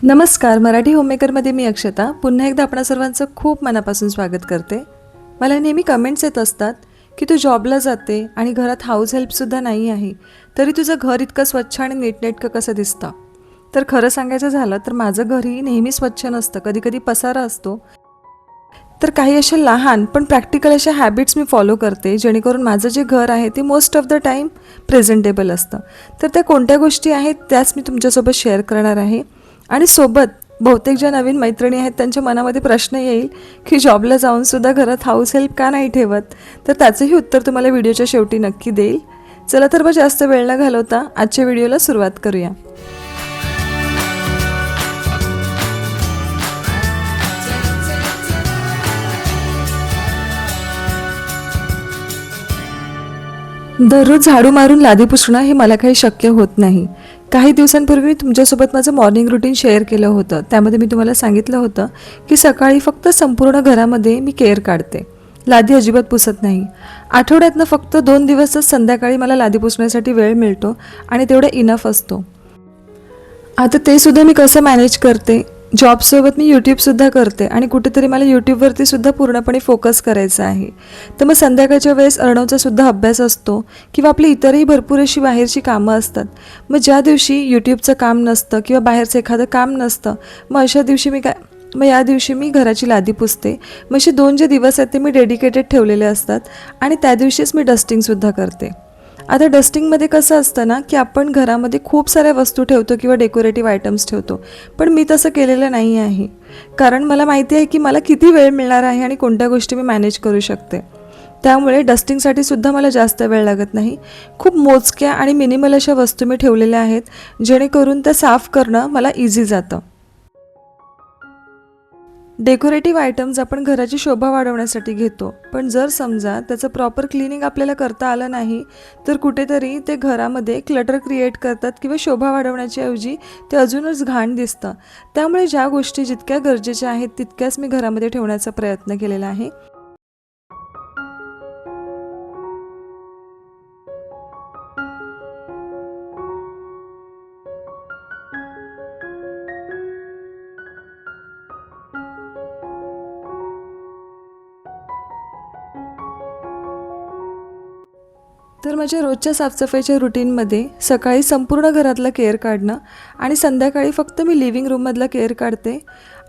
नमस्कार. मराठी होममेकरमध्ये मी अक्षता पुन्हा एकदा आपणा सर्वांचं खूप मनापासून स्वागत करते. मला नेहमी कमेंट्स येत असतात की तू जॉबला जाते आणि घरात हाऊस हेल्पसुद्धा नाही आहे, तरी तुझं घर इतकं स्वच्छ आणि नीटनेटकं कसं दिसतं. तर खरं सांगायचं झालं तर माझं घरही नेहमी स्वच्छ नसतं, कधीकधी पसारा असतो. तर काही अशा लहान पण प्रॅक्टिकल अशा हॅबिट्स मी फॉलो करते, जेणेकरून माझं जे घर आहे ते most of the time presentable असतं. तर त्या कोणत्या गोष्टी आहेत त्याच मी तुमच्यासोबत शेअर करणार आहे. आणि सोबत बहुतेक ज्या नवीन मैत्रिणी आहेत त्यांच्या मनामध्ये प्रश्न येईल की जॉबला जाऊनसुद्धा घरात हाऊस हेल्प का नाही ठेवत, तर त्याचंही उत्तर तुम्हाला व्हिडिओच्या शेवटी नक्की देईल. चला तर मग जास्त वेळ न घालवता आजच्या व्हिडिओला सुरुवात करूया. दररोज झाडू मारून लादी पुसणं हे मला काही शक्य होत नाही. काही दिवसांपूर्वी मी तुमच्यासोबत माझं मॉर्निंग रुटीन शेअर केलं होतं. त्यामध्ये मी तुम्हाला सांगितलं होतं की सकाळी फक्त संपूर्ण घरामध्ये मी केअर काढते, लादी अजिबात पुसत नाही. आठवड्यातनं फक्त 2 दिवसच संध्याकाळी मला लादी पुसण्यासाठी वेळ मिळतो आणि तेवढं इनफ असतो. आता ते सुद्धा मी कसं मॅनेज करते, जॉबसोबत मी यूट्यूबसुद्धा करते आणि कुठेतरी मला यूट्यूबवरती सुद्धा पूर्णपणे फोकस करायचा आहे. तर मग संध्याकाळच्या वेळेस अर्णवचा सुद्धा अभ्यास असतो किंवा आपली इतरही भरपूर अशी बाहेरची कामं असतात. मग ज्या दिवशी यूट्यूबचं काम नसतं किंवा बाहेरचं एखादं काम नसतं, मग अशा दिवशी मग या दिवशी मी घराची लादी पुसते. मग असे 2 जे दिवस आहेत ते मी डेडिकेटेड ठेवलेले असतात आणि त्या दिवशीच मी डस्टिंगसुद्धा करते. आता डस्टिंगमध्ये कसं असतं ना की आपण घरामध्ये खूप साऱ्या वस्तू ठेवतो किंवा डेकोरेटिव्ह आयटम्स ठेवतो, पण मी तसं केलेलं नाही आहे. कारण मला माहिती आहे की मला किती वेळ मिळणार आहे आणि कोणत्या गोष्टी मी मॅनेज करू शकते. त्यामुळे डस्टिंगसाठी सुद्धा मला जास्त वेळ लागत नाही. खूप मोजक्या आणि मिनिमल अशा वस्तू मी ठेवलेल्या आहेत, जेणेकरून त्या साफ करणं मला इझी जातं. डेकोरेटिव्ह आयटम्स आपण घराची शोभा वाढवण्यासाठी घेतो, पण जर समजा त्याचं प्रॉपर क्लिनिंग आपल्याला करता आलं नाही, तर कुठेतरी ते घरामध्ये क्लटर क्रिएट करतात किंवा शोभा वाढवण्याची ऐवजी ते अजूनच घाण दिसतं. त्यामुळे ज्या गोष्टी जितक्या गरजेच्या आहेत तितक्याच मी घरामध्ये ठेवण्याचा प्रयत्न केलेला आहे. तर माझ्या रोजच्या साफसफाईच्या रुटीनमध्ये सकाळी संपूर्ण घरातलं केअर काढणं आणि संध्याकाळी फक्त मी लिव्हिंग रूममधलं केअर काढते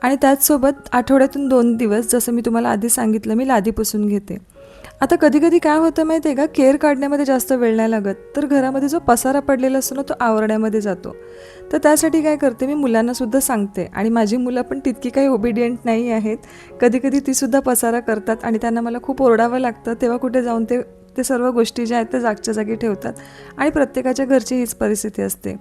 आणि त्याचसोबत आठवड्यातून 2 दिवस जसं मी तुम्हाला आधी सांगितलं मी लादी पुसून घेते. आता कधीकधी काय होतं माहिती आहे का, केअर काढण्यामध्ये जास्त वेळ नाही लागत, तर घरामध्ये जो पसारा पडलेला असतो ना तो आवरण्यामध्ये जातो. तर त्यासाठी काय करते, मी मुलांनासुद्धा सांगते आणि माझी मुलं पण तितकी काही ओबिडियंट नाही आहेत. कधीकधी तीसुद्धा पसारा करतात आणि त्यांना मला खूप ओरडावं लागतं, तेव्हा कुठे जाऊन ते ते सर्व गोष्टी ज्या आहेत त्या जागच्या जागी ठेवतात आणि प्रत्येकाच्या घरची हीच परिस्थिती असते.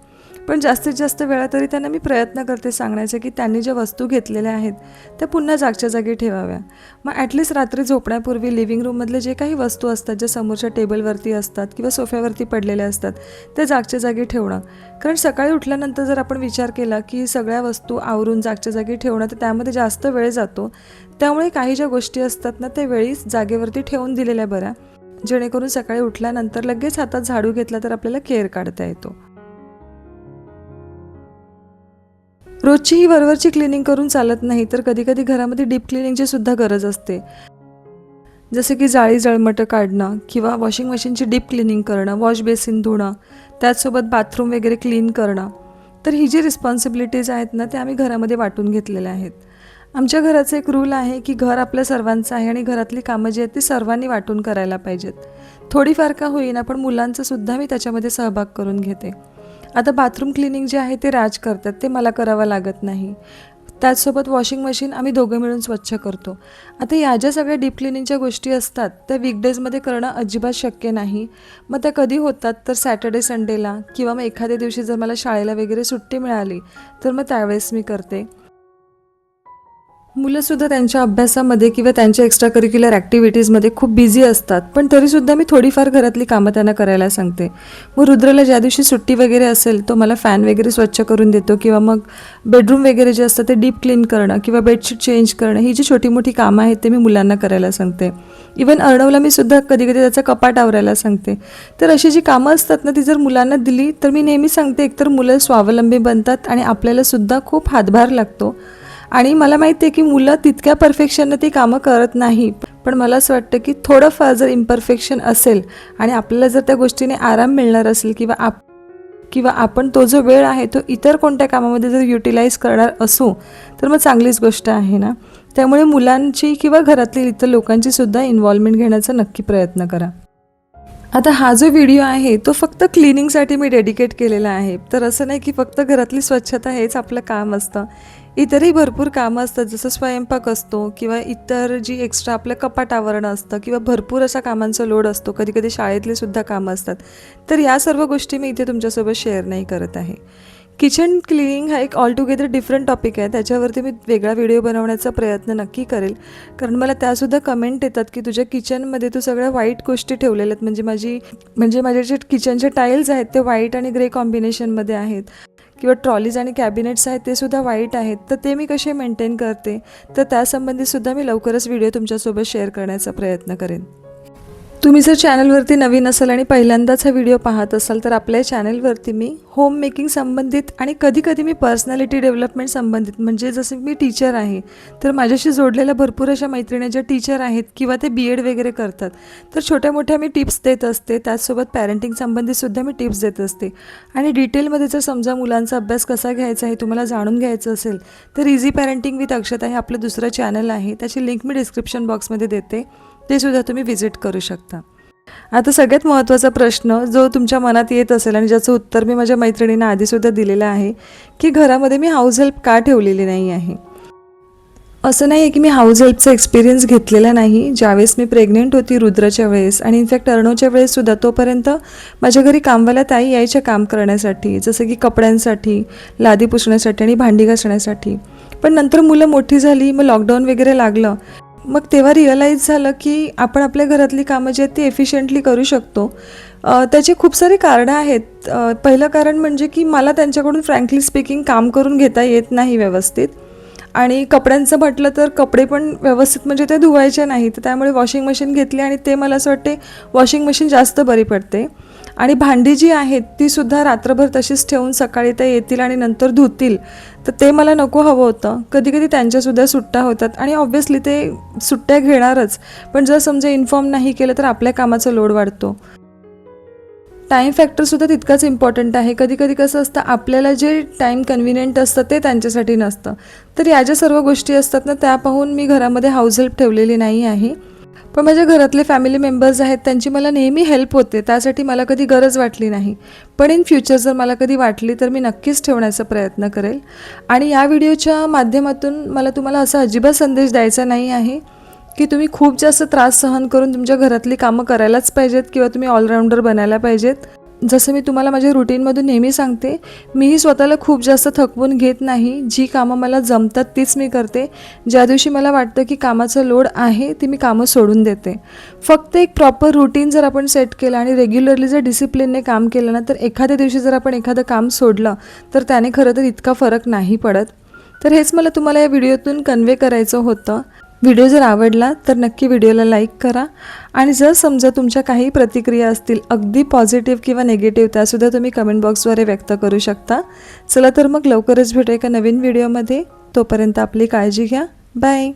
पण जास्तीत जास्त वेळा तरी त्यांना मी प्रयत्न करते सांगण्याचे की त्यांनी ज्या वस्तू घेतलेल्या आहेत त्या पुन्हा जागच्या जागी ठेवाव्या. मग ॲटलिस्ट रात्री झोपण्यापूर्वी लिव्हिंग रूममधले जे काही वस्तू असतात ज्या समोरच्या टेबलवरती असतात किंवा सोफ्यावरती पडलेल्या असतात त्या जागच्या जागी ठेवणं. कारण सकाळी उठल्यानंतर जर आपण विचार केला की सगळ्या वस्तू आवरून जागच्या जागी ठेवणं, तर त्यामध्ये जास्त वेळ जातो. त्यामुळे काही ज्या गोष्टी असतात ना त्या वेळीच जागेवरती ठेवून दिलेल्या बऱ्या, जेणेकरून सकाळी उठल्यानंतर लगेच हातात झाडू घेतला तर आपल्याला केअर काढता येतो. रोजची ही वरवरची क्लिनिंग करून चालत नाही, तर कधीकधी घरामध्ये डीप क्लिनिंगची सुद्धा गरज असते. जसे की जाळी जळमटं काढणं किंवा वॉशिंग मशीनची डीप क्लिनिंग करणं, वॉश बेसिन धुणं, त्याचसोबत बाथरूम वगैरे क्लीन करणं. तर ही जी रिस्पॉन्सिबिलिटीज आहेत ना त्या आम्ही घरामध्ये वाटून घेतलेल्या आहेत. आमच्या घराचं एक रूल आहे की घर आपल्या सर्वांचं आहे आणि घरातली कामं जी आहेत ती सर्वांनी वाटून करायला पाहिजेत. थोडीफार का होईना पण मुलांचं सुद्धा मी त्याच्यामध्ये सहभाग करून घेते. आता बाथरूम क्लिनिंग जे आहे ते राज करतात, ते मला करावं लागत नाही. त्याचसोबत वॉशिंग मशीन आम्ही दोघं मिळून स्वच्छ करतो. आता या ज्या सगळ्या डीप क्लिनिंगच्या गोष्टी असतात त्या वीकडेजमध्ये करणं अजिबात शक्य नाही. मग त्या कधी होतात तर सॅटर्डे संडेला किंवा मग एखाद्या दिवशी जर मला शाळेला वगैरे सुट्टी मिळाली तर मग त्यावेळेस मी करते. मुलंसुद्धा त्यांच्या अभ्यासामध्ये किंवा त्यांच्या एक्स्ट्रा करिक्युलर ॲक्टिव्हिटीजमध्ये खूप बिझी असतात, पण तरीसुद्धा मी थोडीफार घरातली कामं त्यांना करायला सांगते. मग रुद्रला ज्या दिवशी सुट्टी वगैरे असेल तो मला फॅन वगैरे स्वच्छ करून देतो, किंवा मग बेडरूम वगैरे जे असतं ते डीप क्लीन करणं किंवा बेडशीट चेंज करणं, ही जी छोटी मोठी कामं आहेत ते मी मुलांना करायला सांगते. इवन अर्णवला मी सुद्धा कधी कधी त्याचं कपाट आवरायला सांगते. तर अशी जी कामं असतात ना, ती जर मुलांना दिली तर मी नेहमी सांगते, एकतर मुलं स्वावलंबी बनतात आणि आपल्यालासुद्धा खूप हातभार लागतो. आणि मला माहिती आहे की मुलं तितक्या परफेक्शननं ती कामं करत नाही, पण मला असं वाटतं की थोडंफार जर इम्परफेक्शन असेल आणि आपल्याला जर त्या गोष्टीने आराम मिळणार असेल, किंवा आपण तो जो वेळ आहे तो इतर कोणत्या कामामध्ये जर युटिलाइज करणार असू, तर मग चांगलीच गोष्ट आहे ना. त्यामुळे मुलांची किंवा घरातली इतर लोकांची सुद्धा इन्व्हॉल्वमेंट घेण्याचा नक्की प्रयत्न करा. आता हा जो व्हिडिओ आहे तो फक्त क्लिनिंगसाठी मी डेडिकेट केलेला आहे. तर असं नाही की फक्त घरातली स्वच्छता हेच आपलं काम असतं. इतरही भरपूर कामं असतात, जसं स्वयंपाक असतो किंवा इतर जी एक्स्ट्रा आपलं कपाट आवरणं असतं किंवा भरपूर अशा कामांचा लोड असतो. कधी कधी शाळेतली सुद्धा कामं असतात. तर या सर्व गोष्टी मी इथे तुमच्यासोबत शेअर नाही करत आहे. किचन क्लिनिंग हा एक ऑल टुगेदर डिफरंट टॉपिक आहे. त्याच्यावरती मी वेगळा व्हिडिओ बनवण्याचा प्रयत्न नक्की करेल, कारण मला त्यासुद्धा कमेंट येतात की तुझ्या किचनमध्ये तू सगळ्या वाईट गोष्टी ठेवलेल्या आहेत. म्हणजे माझे जे किचनचे टाईल्स आहेत ते व्हाईट आणि ग्रे कॉम्बिनेशनमध्ये आहेत, किंवा ट्रॉलीज आणि कॅबिनेट्स आहेत ते सुद्धा वाईट आहेत. तर ते मी कसे मेंटेन करते, तर त्यासंबंधीसुद्धा मी लवकरच व्हिडिओ तुमच्यासोबत शेअर करण्याचा प्रयत्न करेन. तुम्ही जर चॅनलवरती नवीन असाल आणि पहिल्यांदाच हा व्हिडिओ पाहत असाल, तर आपल्या चॅनलवरती मी होम मेकिंग संबंधित आणि कधीकधी मी पर्सनॅलिटी डेव्हलपमेंट संबंधित, म्हणजे जसं मी टीचर आहे तर माझ्याशी जोडलेल्या भरपूर अशा मैत्रिणी ज्या टीचर आहेत किंवा ते BEd वगैरे करतात, तर छोट्या मोठ्या मी टिप्स देत असते. त्याचसोबत पॅरेंटिंग संबंधीसुद्धा मी टिप्स देत असते. आणि डिटेलमध्ये जर समजा मुलांचा अभ्यास कसा घ्यायचा आहे तुम्हाला जाणून घ्यायचं असेल, तर इझी पॅरेंटिंग विथ अक्षता हे आपलं दुसरं चॅनल आहे. त्याची लिंक मी डिस्क्रिप्शन बॉक्समध्ये देते, ते सुद्धा तुम्ही व्हिजिट करू शकता. आता सगळ्यात महत्त्वाचा प्रश्न जो तुमच्या मनात येत असेल आणि ज्याचं उत्तर मी माझ्या मैत्रिणींना आधीसुद्धा दिलेलं आहे, की घरामध्ये मी हाऊस हेल्प का ठेवलेली नाही आहे. असं नाही आहे की मी हाऊस हेल्पचा एक्सपिरियन्स घेतलेला नाही. ज्यावेळेस मी प्रेग्नेंट होती रुद्राच्या वेळेस आणि इनफॅक्ट अर्णवच्या वेळेससुद्धा, तोपर्यंत माझ्या घरी कामवाल्या ताई यायच्या काम करण्यासाठी, जसं की कपड्यांसाठी, लादी पुसण्यासाठी आणि भांडी घासण्यासाठी. पण नंतर मुलं मोठी झाली, मग लॉकडाऊन वगैरे लागलं, मग तेव्हा रिअलाईज झालं की आपण आपल्या घरातली कामं जी आहेत ती एफिशियंटली करू शकतो. त्याची खूप सारी कारणं आहेत. पहिलं कारण म्हणजे की मला त्यांच्याकडून फ्रँकली स्पीकिंग काम करून घेता येत नाही व्यवस्थित. आणि कपड्यांचं म्हटलं तर कपडे पण व्यवस्थित म्हणजे ते धुवायचे नाही, तर त्यामुळे वॉशिंग मशीन घेतली आणि ते मला असं वाटते वॉशिंग मशीन जास्त बरी पडते. आणि भांडी जी आहेत तीसुद्धा रात्रभर तशीच ठेवून सकाळी त्या येतील आणि नंतर धुतील, तर ते मला नको हवं होतं. कधी कधी त्यांच्यासुद्धा सुट्ट्या होतात आणि ऑब्व्हियसली ते सुट्ट्या घेणारच, पण जर समजा इन्फॉर्म नाही केलं तर आपल्या कामाचा लोड वाढतो. टाईम फॅक्टरसुद्धा तितकाच इम्पॉर्टंट आहे. कधी कधी कसं असतं, आपल्याला जे टाईम कन्व्हिनियंट असतं ते त्यांच्यासाठी नसतं. तर या ज्या सर्व गोष्टी असतात ना, त्या पाहून मी घरामध्ये हाऊस हेल्प ठेवलेली नाही आहे. पण माझ्या घरातले फॅमिली मेंबर्स आहेत त्यांची मला नेहमी हेल्प होते, त्यासाठी मला कधी गरज वाटली नाही. पण इन फ्युचर जर मला कधी वाटली तर मी नक्कीच ठेवण्याचा प्रयत्न करेल. आणि या व्हिडिओच्या माध्यमातून मला तुम्हाला असा अजिबात संदेश द्यायचा नाही आहे की तुम्ही खूप जास्त त्रास सहन करून तुमच्या घरातली कामं करायलाच पाहिजेत किंवा तुम्ही ऑलराऊंडर बनायला पाहिजेत. जसं मी तुम्हाला माझ्या रुटीनमधून नेहमी सांगते, मीही स्वतःला खूप जास्त थकवून घेत नाही. जी कामं मला जमतात तीच मी करते. ज्या दिवशी मला वाटतं की कामाचं लोड आहे ती मी कामं सोडून देते. फक्त एक प्रॉपर रुटीन जर आपण सेट केलं आणि रेग्युलरली जर डिसिप्लिनने काम केलं ना, तर एखाद्या दिवशी जर आपण एखादं काम सोडलं तर त्याने खरं तर इतका फरक नाही पडत. तर हेच मला तुम्हाला या व्हिडिओतून कन्वे करायचं होतं. व्हिडिओ जर आवडला तर नक्की व्हिडिओला लाईक करा. आणि जर समजा तुमच्या काही प्रतिक्रिया असतील अगदी पॉझिटिव्ह किंवा निगेटिव्ह, त्यासुद्धा तुम्ही कमेंट बॉक्सद्वारे व्यक्त करू शकता. चला तर मग लवकरच भेटू एका नवीन व्हिडिओमध्ये. तोपर्यंत आपली काळजी घ्या. बाय.